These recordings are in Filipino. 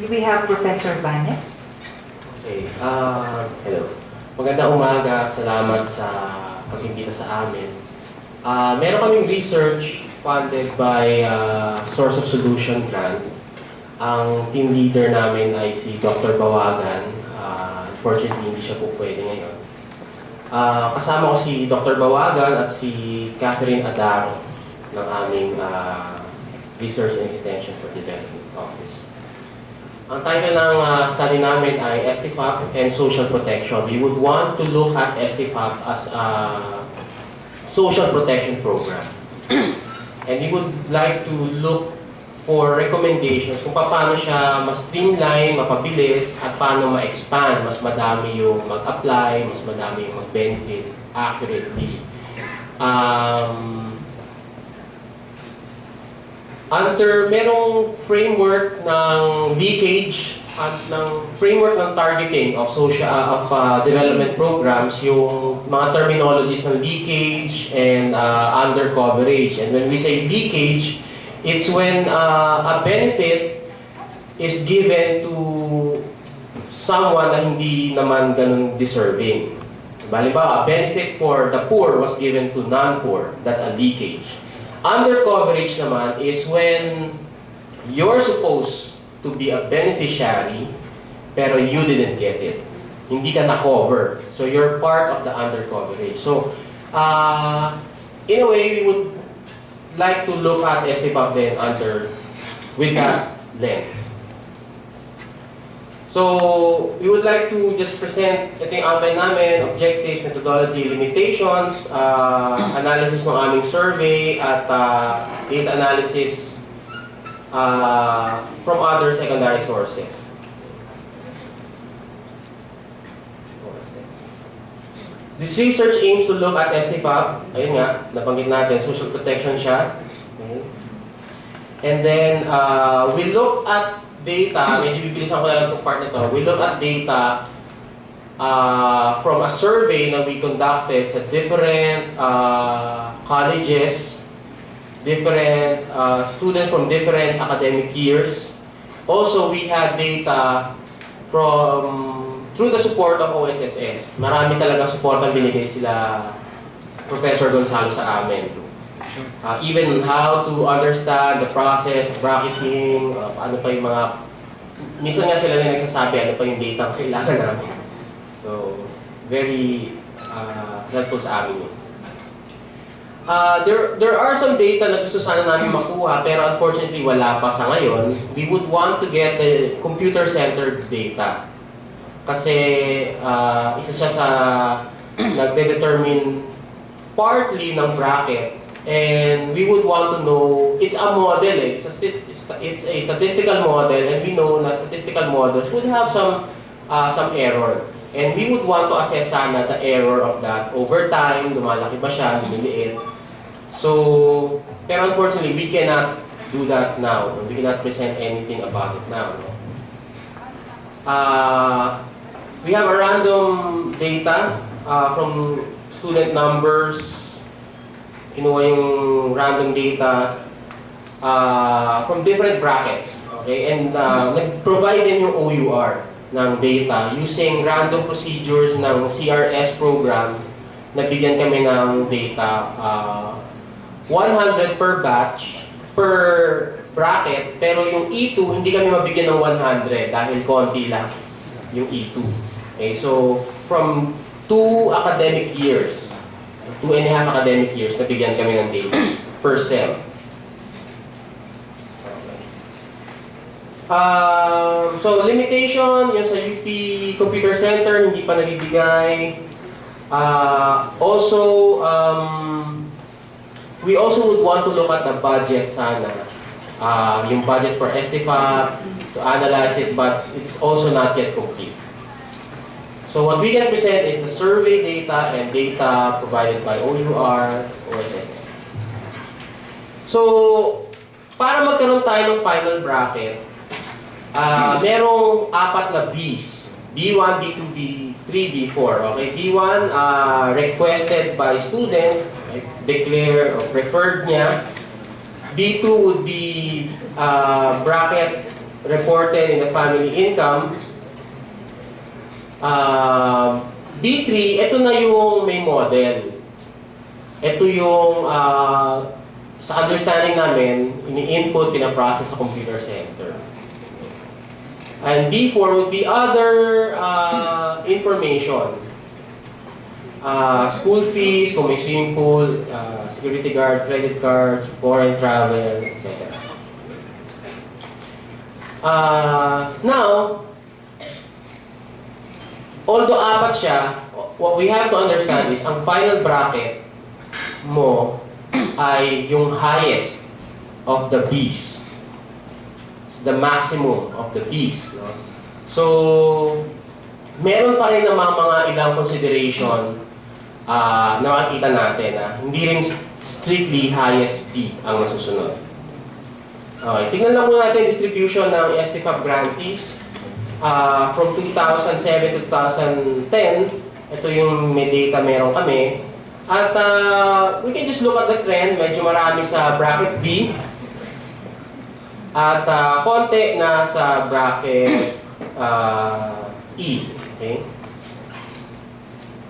We have Professor Banez. Okay. Hello. Magandang umaga. Salamat sa pag-imbita sa amin. Meron kaming research funded by Source of Solution Grant. Ang team leader namin ay si Dr. Bawagan. Unfortunately, hindi siya po pwede ngayon. Kasama ko si Dr. Bawagan at si Catherine Adaro ng aming Research and Extension for Development Office. Ang title ng study namin ay STFAP and Social Protection. We would want to look at STFAP as a social protection program. And we would like to look for recommendations kung paano siya mas streamline, mapabilis, at paano ma-expand, mas madami yung mag-apply, mas madami yung mag-benefit accurately. Merong framework ng leakage at ng framework ng targeting of development programs, yung mga terminologies ng leakage and under coverage. And when we say leakage, it's when a benefit is given to someone na hindi naman ganun deserving. Halimbawa, a benefit for the poor was given to non-poor. That's a leakage. Under coverage naman is when you're supposed to be a beneficiary pero you didn't get it. Hindi ka na-cover. So you're part of the under coverage. So, in a way, we would like to look at STFAP then with that lens. So, we would like to just present ito yung outline namin, objectives, methodology, limitations, analysis ng aming survey, at data analysis from other secondary sources. This research aims to look at STFAP. Ayun nga, nabanggit natin, social protection siya. Okay. And then, we look at data, medyo bibilisan ko na lang itong part na ito. We look at data from a survey na we conducted sa different colleges, different students from different academic years. Also, we had data through the support of OSSS. Marami talagang support ang binigay sila Professor Gonzalo sa amin. Even how to understand the process of bracketing, ano pa yung mga... Minsan nga sila na nagsasabi ano pa yung data ang kailangan namin. So, very helpful sa amin yun. There are some data na gusto sana namin makuha, pero unfortunately wala pa sa ngayon. We would want to get the computer-centered data. Kasi isa siya sa nagde-determine partly ng bracket. And we would want to know, it's a model it's a statistical model, and we know na statistical models would have some error. And we would want to assess sana the error of that over time, lumalaki ba siya, lumiliit. So, pero unfortunately, we cannot do that now. We cannot present anything about it now. No? We have a random data from student numbers. Kinuha yung random data from different brackets. Okay? And nag-provide din yung OUR ng data using random procedures ng CRS program. Nabigyan kami ng data 100 per batch, per bracket, pero yung E2 hindi kami mabigyan ng 100 dahil konti lang yung E2. Okay? So, from 2 academic years, 2.5 academic years, nabigyan kami ng data per sem. So, limitation, yun sa UP Computer Center, hindi pa nabibigay. We also would want to look at the budget sana. Yung budget for STFAP, to analyze it, but it's also not yet complete. So what we can present is the survey data and data provided by OUR, OSSS. So, para magkaroon tayo ng final bracket, merong 4 na Bs. B1, B2, B3, B4. Okay, B1, requested by student, declare or preferred niya. B2 would be bracket reported in the family income. B3, ito na yung may model. Ito yung sa understanding namin, ini-input, pinaprocess sa computer center. And B4 would be other information. School fees, kung may swimming pool, security guard, credit cards, foreign travel, etc. Now, although apat siya, what we have to understand is ang final bracket mo ay yung highest of the B's. It's the maximum of the B's. No? So, meron pa rin naman mga ilang consideration na makikita natin na hindi rin strictly highest B ang masusunod. Okay, tingnan lang muna natin distribution ng STFAP grantees. From 2007 to 2010, ito yung may data meron kami. At we can just look at the trend, medyo marami sa bracket B. At konti na sa bracket E. Okay?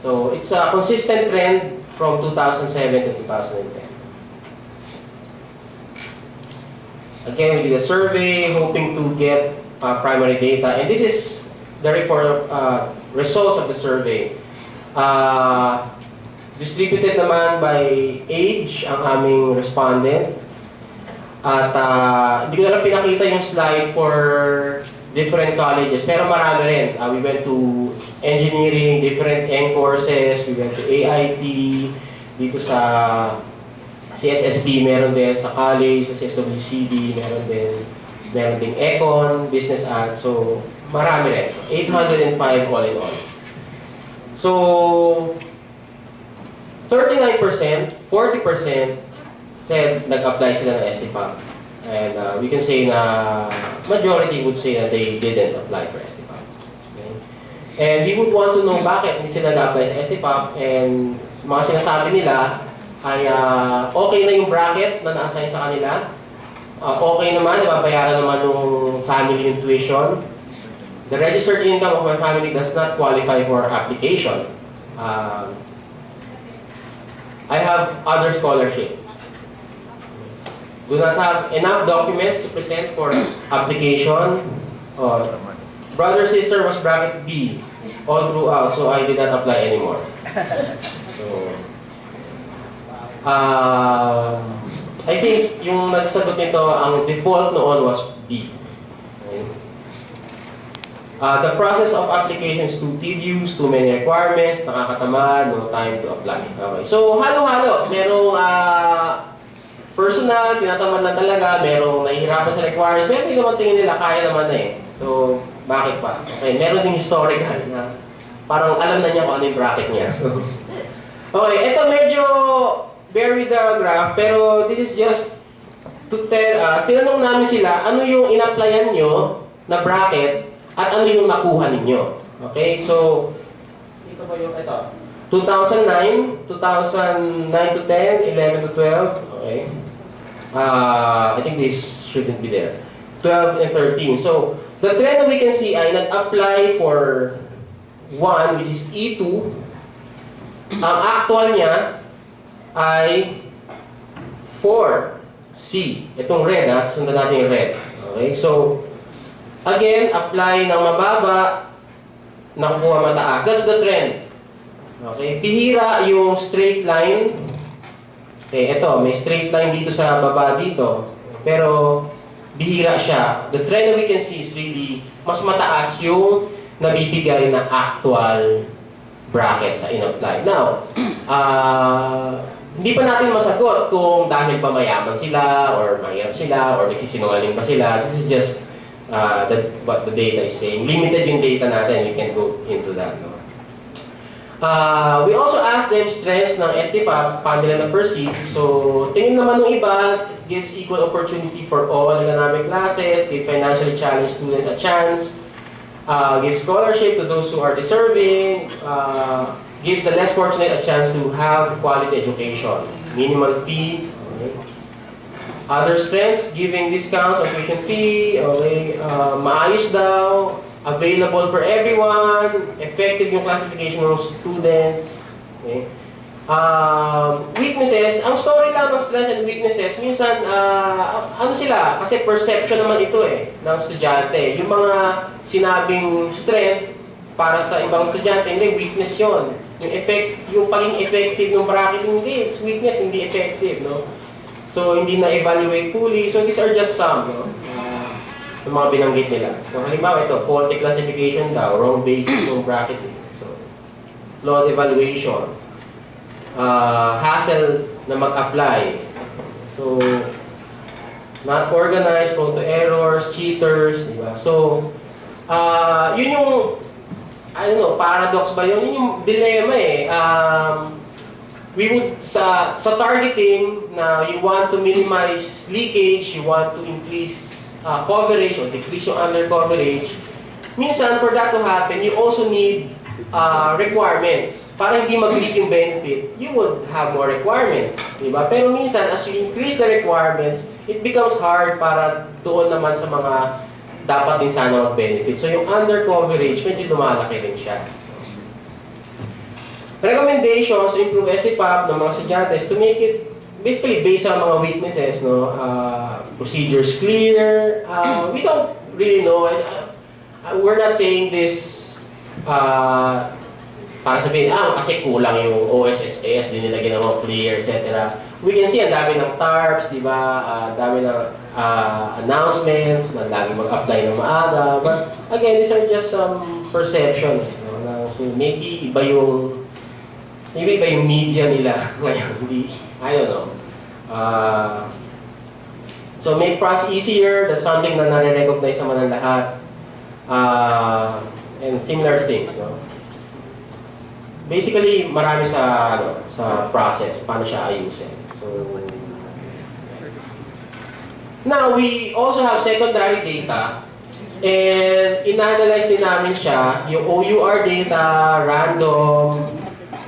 So, it's a consistent trend from 2007 to 2010. Again, we did a survey hoping to get primary data. And this is the report of results of the survey. Distributed naman by age ang aming respondent. At hindi ko na lang pinakita yung slide for different colleges, pero marami rin. We went to engineering, different N courses, we went to AIT, dito sa CSSB, meron din sa college, sa CSWCD, meron din Econ, Business Ad, so marami rin. 805 all in all. So, 39%, 40% said nag-apply sila ng STFAP. And we can say na majority would say that they didn't apply for STFAP. Okay? And we would want to know bakit hindi sila nag-apply sa STFAP, and mga sinasabi nila ay okay na yung bracket na na-assign sa kanila. Okay naman, nababayaran naman yung family yung tuition. The registered income of my family does not qualify for application. I have other scholarship. Do not have enough documents to present for application. Brother, sister was bracket B all throughout, so I did not apply anymore. So, I think yung nagsagot nito, ang default noon was B. Okay. The process of application is too tedious, too many requirements, nakakatamad, no time to apply. Okay. So, halo-halo. Merong personal, tinatamad na talaga, merong nahihirapan sa requirements, pero hindi naman tingin nila, kaya naman na eh. So, bakit pa? Okay, meron ding historical na parang alam na niya kung ano yung bracket niya. So, okay, ito medyo bear with the graph, pero this is just to tell us, tinanong namin sila, ano yung in-applyan nyo na bracket at ano yung nakuha ninyo. Okay, so, ito ba yung ito? 2009 to 10, 11 to 12, okay. I think this shouldn't be there. 12 and 13. So, the trend that we can see ay nag-apply for 1, which is E2. Ang actual niya ay 4C. Itong red, ha? Sundan natin yung red. Okay, so, again, apply ng mababa, nakukuha mataas. That's the trend. Okay, bihira yung straight line. Okay, ito, may straight line dito sa baba dito. Pero, bihira siya. The trend that we can see is really mas mataas yung nabibigay na actual bracket sa in-apply. Now, hindi pa natin masagot kung dahil ba mayaman sila, or mahirap sila, or nagsisinungaling pa sila. This is just what the data is saying. Limited yung data natin, we can go into that. No? We also asked them stress ng STFAP, paano nila na-perceive. So, tingin naman ng iba, it gives equal opportunity for all economic classes, give financially challenged students a chance, gives scholarship to those who are deserving, gives the less fortunate a chance to have quality education. Minimal fee. Okay. Other strengths, giving discounts on tuition fee, okay, maayos daw, available for everyone, effective yung classification ng students, okay. Weaknesses, ang story lang ng strengths and weaknesses, minsan, ano sila, kasi perception naman ito ng estudyante. Yung mga sinabing strength, para sa ibang estudyante, hindi, weakness yon. Yung pagiging effective ng bracket, hindi, it's weakness, hindi effective, no? So, hindi na-evaluate fully. So, these are just some, no? Yung mga binanggit nila. So, halimbawa ito, faulty classification daw, wrong basis ng bracketing. So, flawed evaluation. Hassle na mag-apply. So, not organized, prone to errors, cheaters, di ba? So, yun yung, I don't know, paradox ba yun? Yun yung dilemma we would, sa targeting na you want to minimize leakage, you want to increase coverage or decrease yung under coverage, minsan for that to happen, you also need requirements. Para hindi mag-leak yung benefit, you would have more requirements. Diba? Pero minsan, as you increase the requirements, it becomes hard para doon naman sa mga dapat din sana mag-benefit. So yung under coverage, medyo lumalaki rin siya. Recommendations to improve STPAP ng mga estudyantes to make it basically based on mga weaknesses, no? Procedures clear. We don't really know. We're not saying this para sabihin, kasi kulang yung OSSS, din nila ginawa clear, etc. We can see ang dami ng TARPs, di ba? Dami ng announcements na lagi mag-apply ng maaga. But again, these are just some perception. No? So maybe iba yung media nila ngayon. I don't know. So make process easier. That's something na nare-recognize naman ng lahat. And similar things. No? Basically, marami sa process, paano siya ayusin. So, now, we also have secondary data. And in-analyze din namin siya, yung OUR data, random.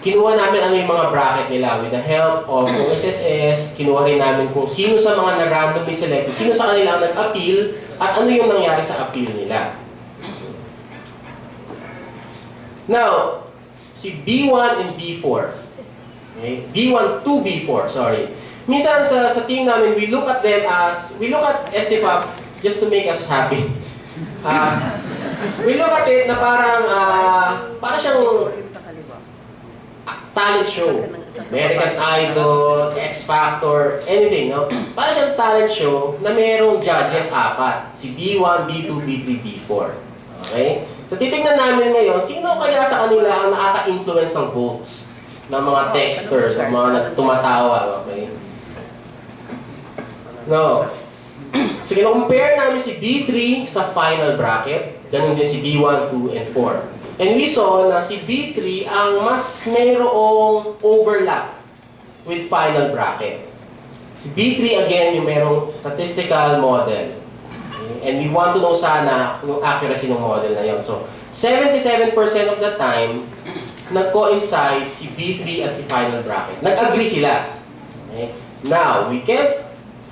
Kinuha namin ano yung mga bracket nila with the help of OSSS. Kinuha rin namin kung sino sa mga na-randomly selected, sino sa kanila ang nag-appeal, at ano yung nangyari sa appeal nila. Now, si B1 and B4. Okay? B1 to B4, sorry. Minsan sa team namin, we look at STPAP just to make us happy. We look at it na parang siyang talent show. American Idol, X Factor, anything, no? Parang siyang talent show na mayroong judges 4. Si B1, B2, B3, B4. Okay? So titignan namin ngayon, sino kaya sa kanila ang nakaka-influence ng votes ng mga texters o mga tumatawa, okay? No. So kino-compare namin si B3 sa final bracket, ganun din si B1, 2, and 4. And we saw na si B3 ang mas mayroong overlap with final bracket. Si B3 again yung mayroong statistical model. And we want to know sana yung accuracy ng model na yun. So, 77% of the time, nag-coincide si B3 at si final bracket. Nag-agree sila. Okay? Now, we can't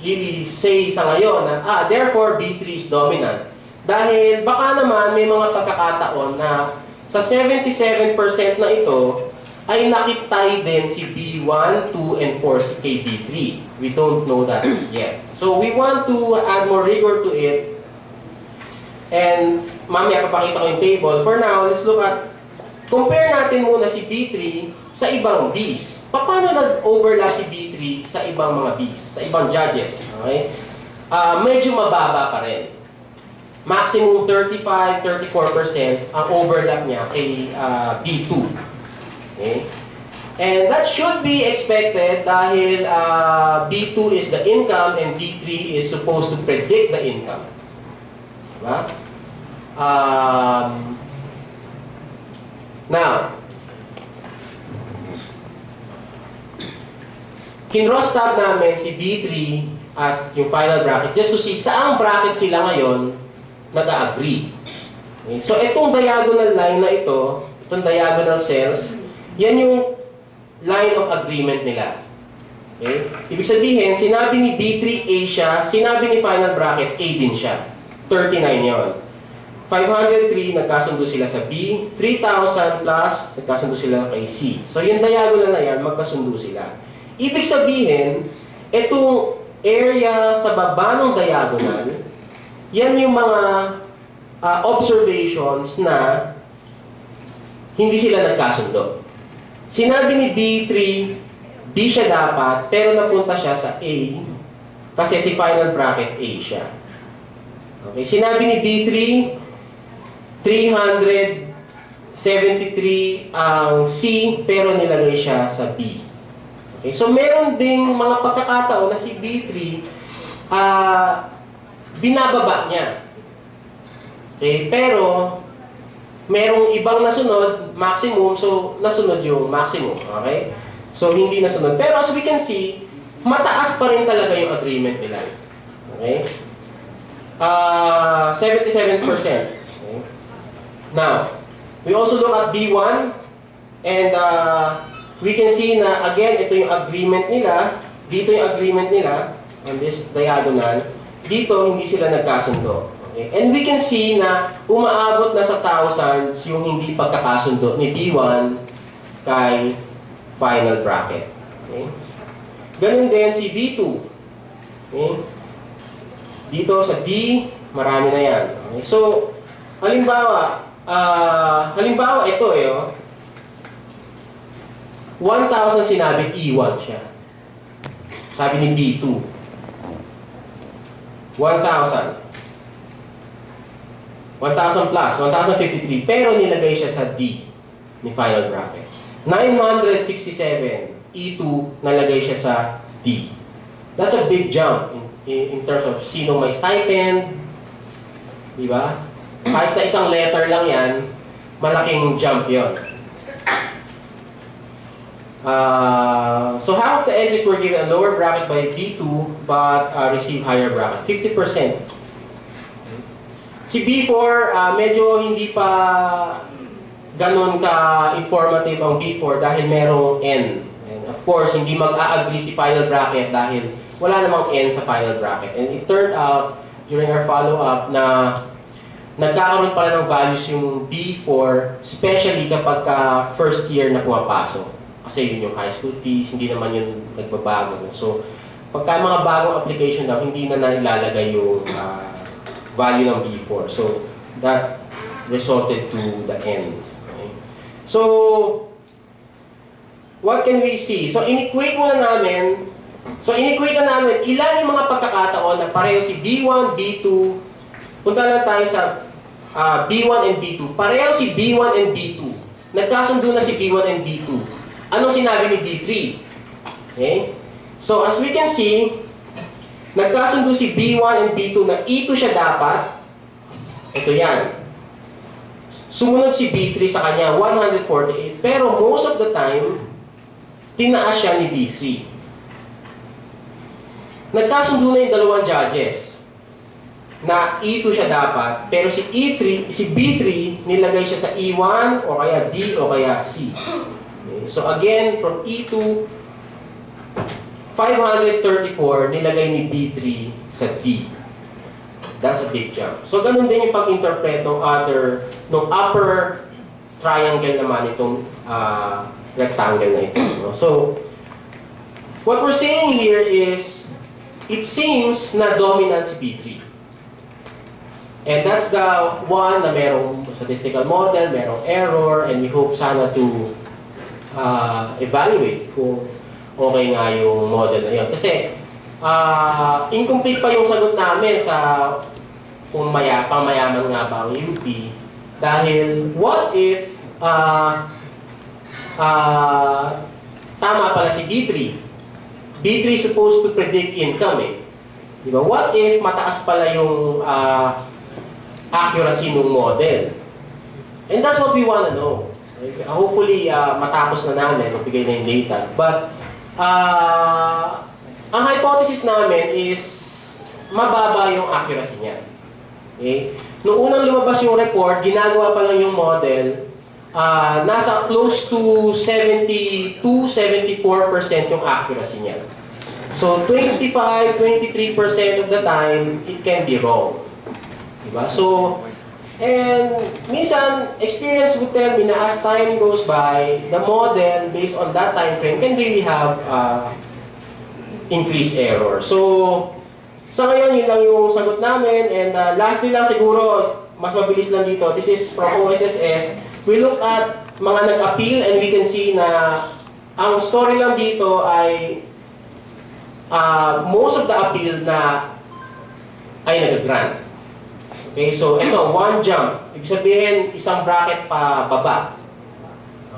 really say sa ngayon na, therefore, B3 is dominant. Dahil baka naman may mga pagkakataon na sa 77% na ito, ay nakitay din si B1, 2, and 4 si KB3. We don't know that yet. So we want to add more rigor to it. And mamaya papakita ko yung table. For now, let's look at, compare natin muna si B3 sa ibang Bs. Paano nag-overlap si B3 sa ibang mga Bs, sa ibang judges? Okay? Medyo mababa pa rin. Maximum 35-34% ang overlap niya kay B2. Okay? And that should be expected dahil B2 is the income and B3 is supposed to predict the income. Diba? Now, kinross-tab namin si B3 at yung final bracket just to see saang bracket sila ngayon nag-agree. Okay? So, itong diagonal line na ito, itong diagonal cells, yan yung line of agreement nila. Okay? Ibig sabihin, sinabi ni B3 A siya, sinabi ni final bracket A din siya. 39 yon. 503, nagkasundo sila sa B. 3,000 plus, nagkasundo sila kay C. So, yung diagonal na yan, magkasundo sila. Ibig sabihin, itong area sa baba ng diagonal, yan yung mga observations na hindi sila nagkasundo. Sinabi ni B3, B siya dapat, pero napunta siya sa A kasi si final bracket A siya. Okay, sinabi ni B3, 373 ang C, pero nilagay siya sa B. Okay, so meron ding mga pagkakataon na si B3, binababa niya. Okay, pero merong ibang nasunod, maximum, so nasunod yung maximum. Okay? So hindi nasunod. Pero as we can see, mataas pa rin talaga yung agreement nila. Okay? 77%. Okay? Now, we also look at B1 and we can see na again, ito yung agreement nila, dito yung agreement nila, and this diagonal, dito hindi sila nagkasundo. Okay? And we can see na umaabot na sa thousands yung hindi pagkakasundo ni B1 kay final bracket. Okay? Ganun din si B2. Okay? Dito sa D, marami na yan. Okay? So, halimbawa ito 1,000 sinabi, E1 siya. Sabi ni B2. 1,000. 1,000 plus, 1,053. Pero nilagay siya sa D ni final bracket. 967, E2, nalagay siya sa D. That's a big jump in terms of sino may stipend. Diba? Kahit na isang letter lang yan, malaking jump yon. So half of the entries were given a lower bracket by B2 but received higher bracket, 50%. Si B4, medyo hindi pa ganun ka-informative ang B4 dahil merong N. And of course, hindi mag-a-agree si final bracket dahil wala namang N sa final bracket. And it turned out, during our follow-up, na nagkakaroon pala ng values yung B4, especially kapag first year na pumapasok. Kasi yun yung high school fees, hindi naman yun nagbabago. So, pagka mga bagong application daw, hindi na nailalagay yung value ng B4. So, that resulted to the ends. Okay? So, what can we see? So, inequate na namin ilan yung mga pagkakataon na pareho si B1, B2. Punta lang tayo sa B1 and B2. Pareho si B1 and B2. Nagkasundo na si B1 and B2. Anong sinabi ni B3? Okay? So, as we can see, nagkasundo si B1 and B2 na E2 siya dapat. Ito yan. Sumunod si B3 sa kanya, 148. Pero most of the time, tinaas siya ni B3. Nagkasundo na yung dalawang judges na E2 siya dapat, pero si B3 nilagay siya sa E1 o kaya D o kaya C. Okay. So again, from E2, 534 nilagay ni B3 sa D. That's a big jump. So ganun din yung pag-interpret ng upper triangle naman itong rectangle na ito. No? So, what we're saying here is, it seems na dominant si B3. And that's the one na merong statistical model, merong error, and we hope sana to evaluate kung okay nga yung model na yun. Kasi, incomplete pa yung sagot namin sa kung pang-mayaman nga ba ang UP. Dahil, what if tama pala si B3? B3 is supposed to predict income eh. Diba? What if mataas pala yung accuracy ng model? And that's what we want to know. Okay? Hopefully, matapos na namin, magbigay na yung data. But, ang hypothesis namin is mababa yung accuracy niya. Okay? Noong unang lumabas yung report, ginagawa pa lang yung model, nasa close to 72-74% yung accuracy niya. So 25-23% of the time, it can be wrong. Diba? So, and minsan, experience would tell me na as time goes by, the model based on that time frame can really have increased error. So, sa ngayon, yun lang yung sagot namin. And lastly lang siguro, mas mabilis lang dito. This is from OSSS. We look at mga nag-appeal and we can see na ang story lang dito ay most of the appeal na ay nag-grant. Okay, so ito, one jump. Ibig sabihin, isang bracket pa baba.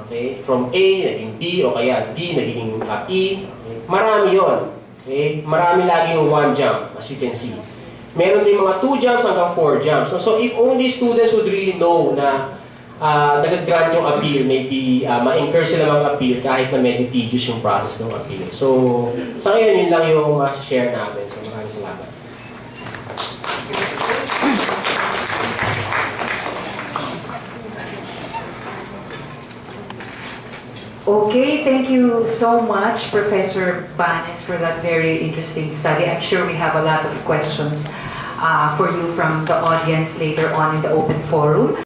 Okay, from A, naging B, o kaya D, naging E. Marami yon. Okay, marami lagi yung one jump, as you can see. Meron din mga 2 jumps hanggang 4 jumps. So if only students would really know na nag-grant yung appeal, maybe ma-incur sila mag-appeal kahit na medyo tedious yung process ng appeal. So, sa ngayon, yun lang yung share namin. So, maraming salamat. Okay, thank you so much, Professor Banez, for that very interesting study. I'm sure we have a lot of questions for you from the audience later on in the open forum.